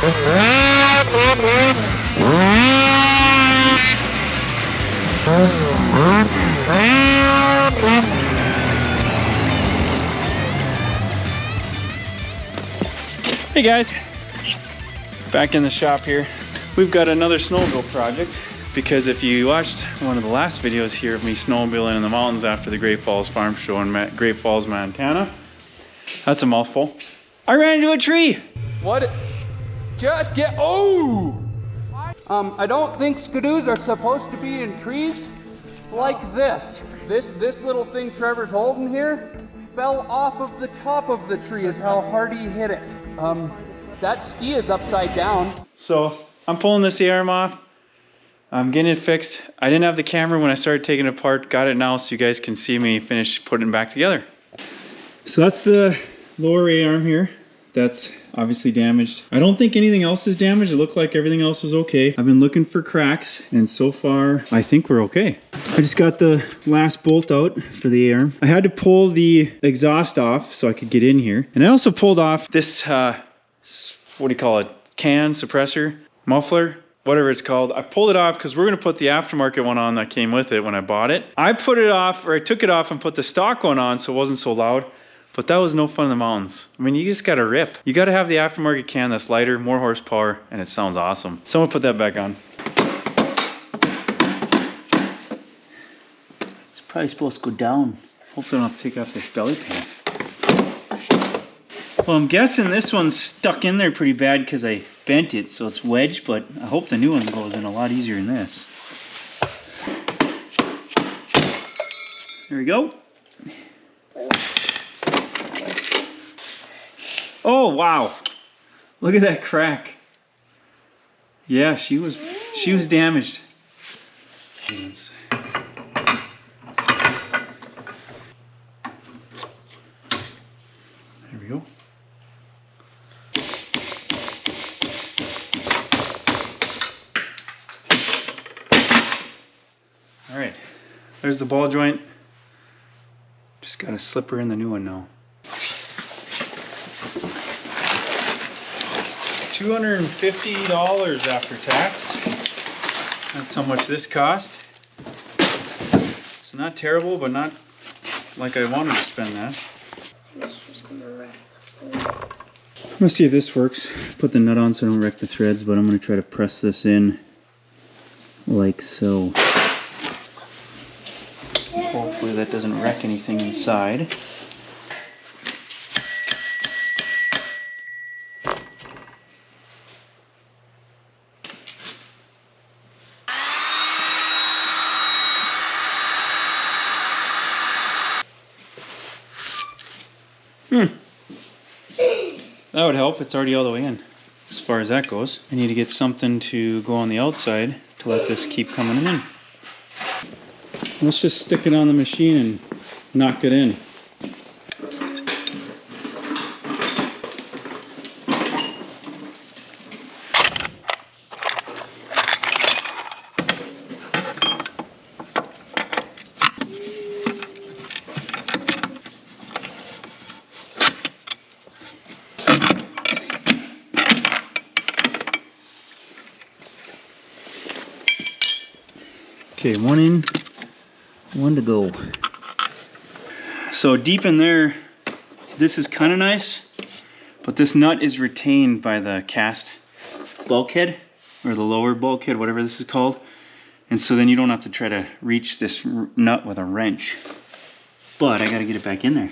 Hey guys, back in the shop here. We've got another snowmobile project because if you watched one of the last videos here of me snowmobiling in the mountains after the Great Falls Farm Show in Great Falls, Montana, that's a mouthful. I ran into a tree. What? Just get, oh! I don't think Skidoos are supposed to be in trees like this. This little thing Trevor's holding here fell off of the top of the tree is how hard he hit it. That ski is upside down. So I'm pulling this arm off. I'm getting it fixed. I didn't have the camera when I started taking it apart. Got it now so you guys can see me finish putting it back together. So that's the lower A-arm here. That's obviously damaged. I don't think anything else is damaged. It looked like everything else was okay. I've been looking for cracks and so far I think we're okay. I just got the last bolt out for the A-arm. I had to pull the exhaust off so I could get in here. And I also pulled off this, what do you call it? Can, suppressor, muffler, whatever it's called. I pulled it off because we're gonna put the aftermarket one on that came with it when I bought it. I put it off, or I took it off and put the stock one on so it wasn't so loud. But that was no fun in the mountains. I mean, you just gotta rip. You gotta have the aftermarket can that's lighter, more horsepower, and it sounds awesome. So I'm gonna put that back on. It's probably supposed to go down. Hopefully I don't have to take off this belly pan. Well, I'm guessing this one's stuck in there pretty bad because I bent it, so it's wedged, but I hope the new one goes in a lot easier than this. There we go. Oh, wow. Look at that crack. Yeah, she was damaged. There we go. All right, there's the ball joint. Just gotta slip her in the new one now. $250 after tax. That's how much this cost. It's not terrible, but not like I wanted to spend that. I'm gonna see if this works. Put the nut on so I don't wreck the threads, but I'm gonna try to press this in like so. Hopefully that doesn't wreck anything inside. That would help. It's already all the way in as far as that goes. I need to get something to go on the outside to let this keep coming in. Let's just stick it on the machine and knock it in. Okay, one in, one to go. So deep in there, this is kind of nice, but this nut is retained by the cast bulkhead, or the lower bulkhead, whatever this is called. And so then you don't have to try to reach this nut with a wrench. But I gotta get it back in there.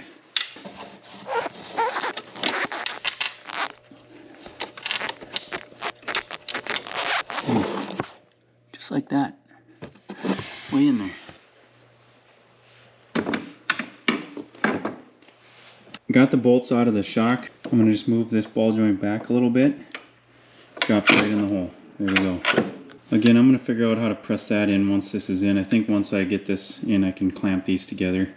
Just like that. Way in there. Got the bolts out of the shock. I'm gonna just move this ball joint back a little bit. Drops right in the hole. There we go. Again, I'm gonna figure out how to press that in once this is in. I think once I get this in, I can clamp these together.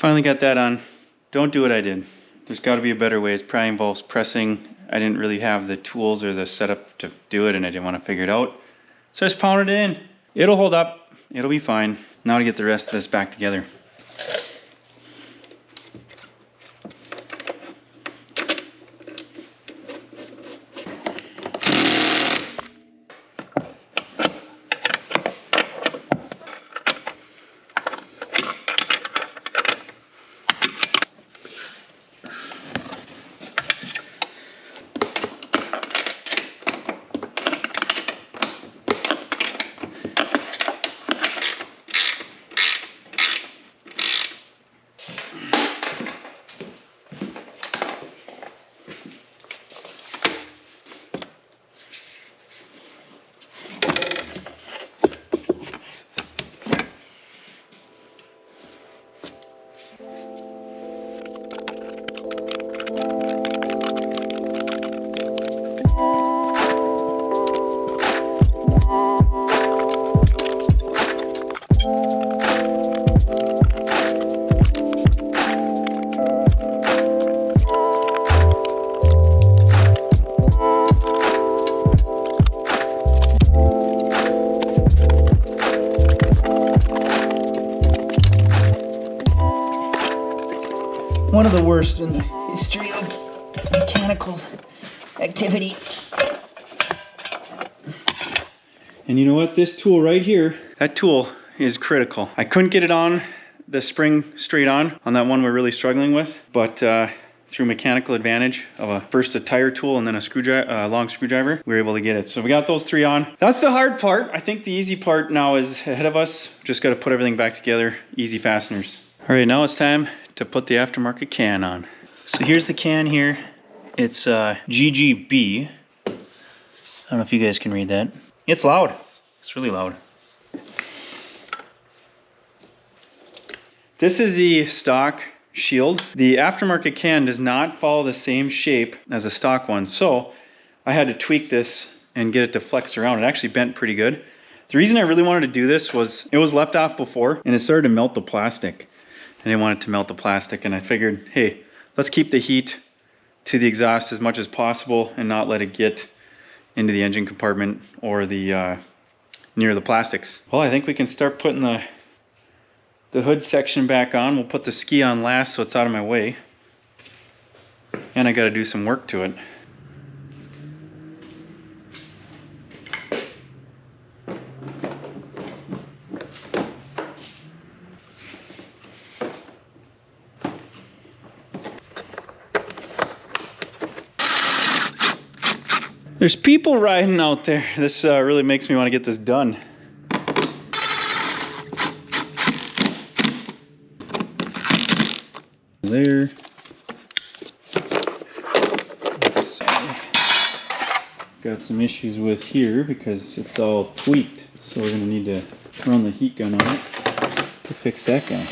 Finally got that on. Don't do what I did. There's got to be a better way. It probably involves pressing. I didn't really have the tools or the setup to do it, and I didn't want to figure it out. So I just pounded it in. It'll hold up. It'll be fine. Now to get the rest of this back together. One of the worst in the history of mechanical activity. And you know what? This tool right here, that tool is critical. I couldn't get it on the spring straight on that one we're really struggling with, but through mechanical advantage of first a tire tool and then a long screwdriver, we were able to get it. So we got those three on. That's the hard part. I think the easy part now is ahead of us. Just got to put everything back together. Easy fasteners. All right, now it's time to put the aftermarket can on. So here's the can here. It's GGB. I don't know if you guys can read that. It's loud. It's really loud. This is the stock shield. The aftermarket can does not follow the same shape as a stock one, so I had to tweak this and get it to flex around. It actually bent pretty good. The reason I really wanted to do this was it was left off before and it started to melt the plastic. I didn't want it to melt the plastic, and I figured, hey, let's keep the heat to the exhaust as much as possible and not let it get into the engine compartment or the near the plastics. Well, I think we can start putting the hood section back on. We'll put the ski on last so it's out of my way. And I got to do some work to it. There's people riding out there. This really makes me want to get this done. There. Got some issues with here because it's all tweaked. So we're gonna need to run the heat gun on it to fix that guy.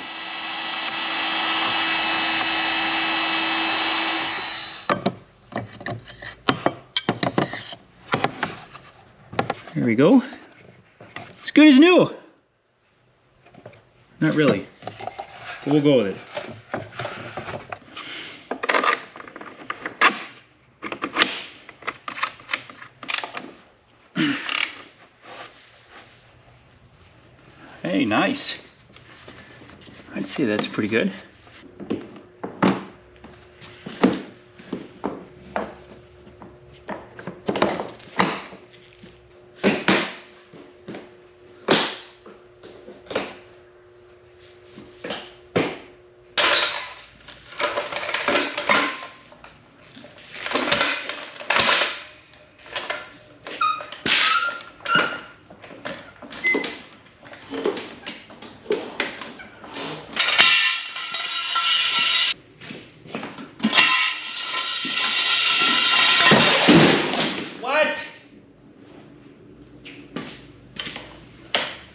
There we go. It's good as new. Not really, but we'll go with it. Hey, nice. I'd say that's pretty good.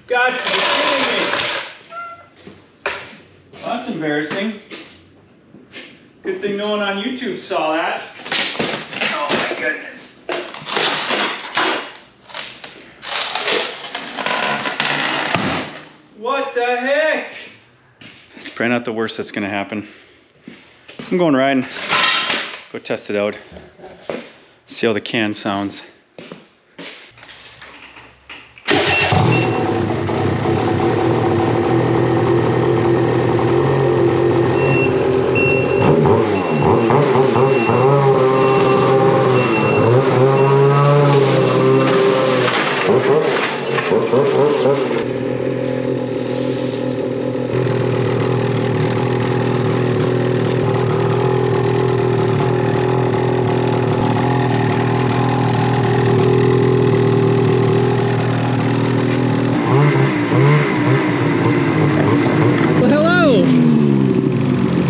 God, you're kidding me. Well, that's embarrassing. Good thing no one on YouTube saw that. Oh my goodness. What the heck? That's Probably not the worst that's gonna happen. I'm going riding. Go test it out. See how the can sounds.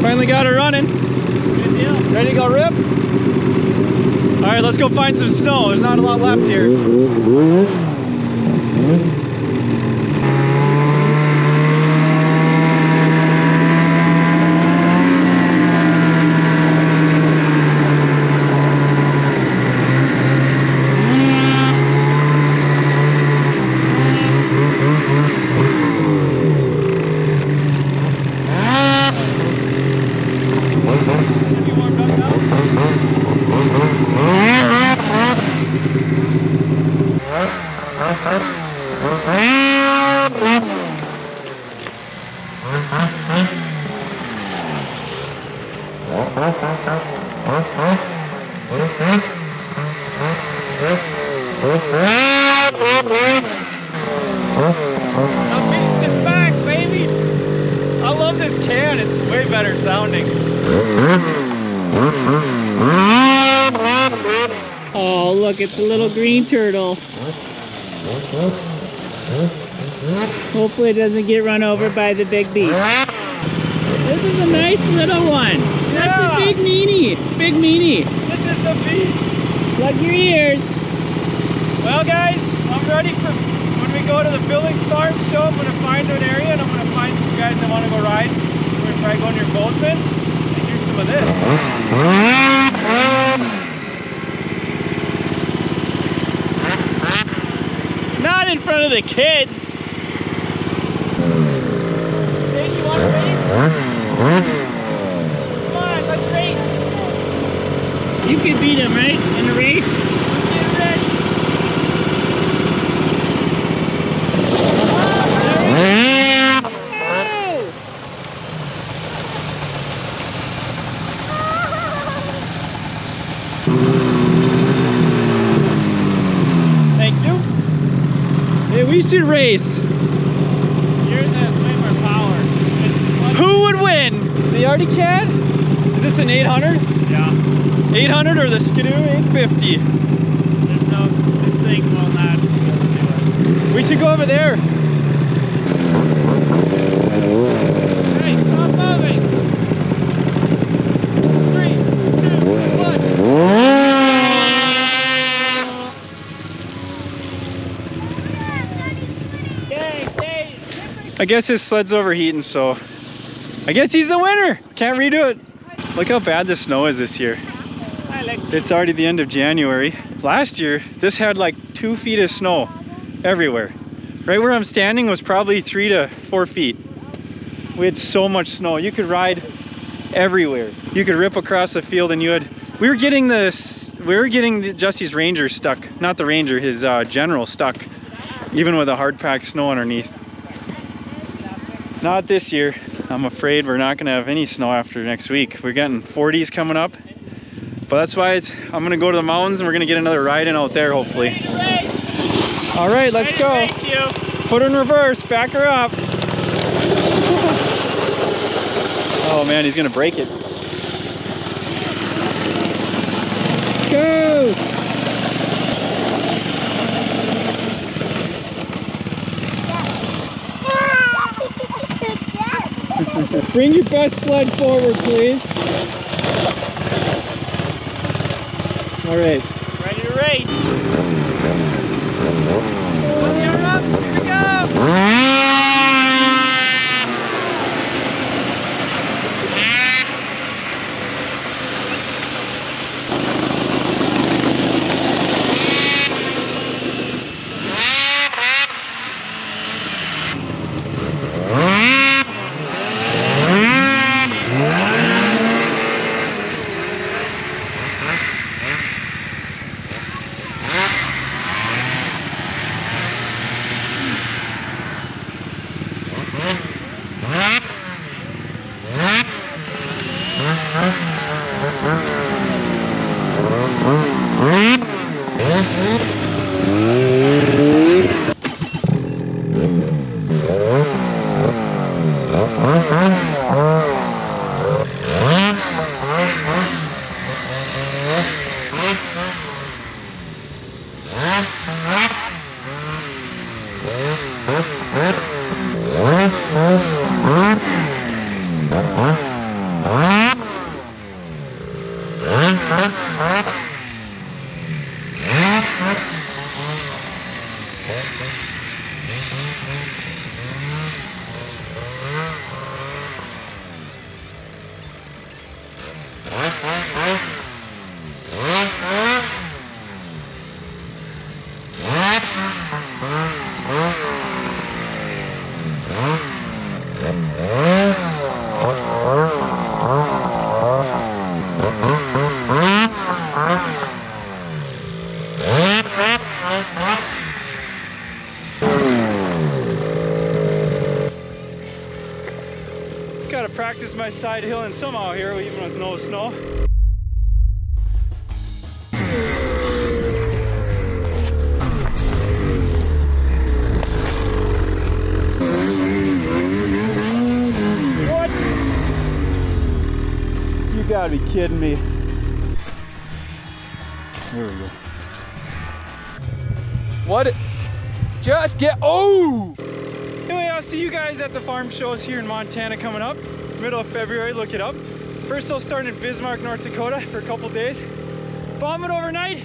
Finally got it running. Good deal. Ready to go rip? All right, let's go find some snow. There's not a lot left here. Better sounding. Oh, look at the little green turtle. Hopefully it doesn't get run over by the big beast. This is a nice little one. That's a big meanie. Big meanie. This is the beast. Plug your ears. Well guys, I'm ready for when we go to the Billings Farm show. I'm going to find an area and I'm going to find some guys that want to go ride. We're going to try going near Bozeman and do some of this. Not in front of the kids. Sadie, you want to race? Come on, let's race. You could beat him, right? In the race? Let's get ready. Thank you. Hey, we should race. Yours has way more power. Who would win? The Artie Cat? Is this an 800? Yeah. 800 or the Skidoo 850? There's no, this thing will not do it. We should go over there. Hey, stop moving. 3, 2, 1. I guess his sled's overheating, so I guess he's the winner. Can't redo it. Look how bad the snow is this year. It's already the end of January. Last year, this had like 2 feet of snow everywhere. Right where I'm standing was probably 3 to 4 feet. We had so much snow. You could ride everywhere. You could rip across the field and we were getting Jesse's Ranger stuck. Not the Ranger, his General stuck. Even with a hard packed snow underneath. Not this year. I'm afraid we're not gonna have any snow after next week. We're getting 40s coming up. But that's why I'm gonna go to the mountains and we're gonna get another ride in out there hopefully. All right, let's go. Put her in reverse, back her up. Oh man, he's gonna break it. Go! Bring your best sled forward, please. All right. Ready to race. Here we go. Gotta practice my side hilling somehow here, even with no snow. What? You gotta be kidding me. There we go. What? Just get, oh! Anyway, I'll see you guys at the farm shows here in Montana coming up. Middle of February, look it up. First I'll start in Bismarck, North Dakota for a couple days. Bomb it overnight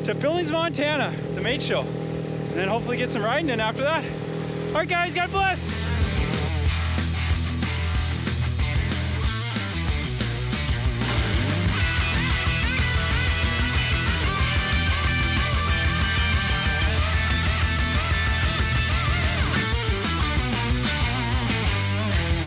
to Billings, Montana, the mate show. And then hopefully get some riding in after that. All right guys, God bless.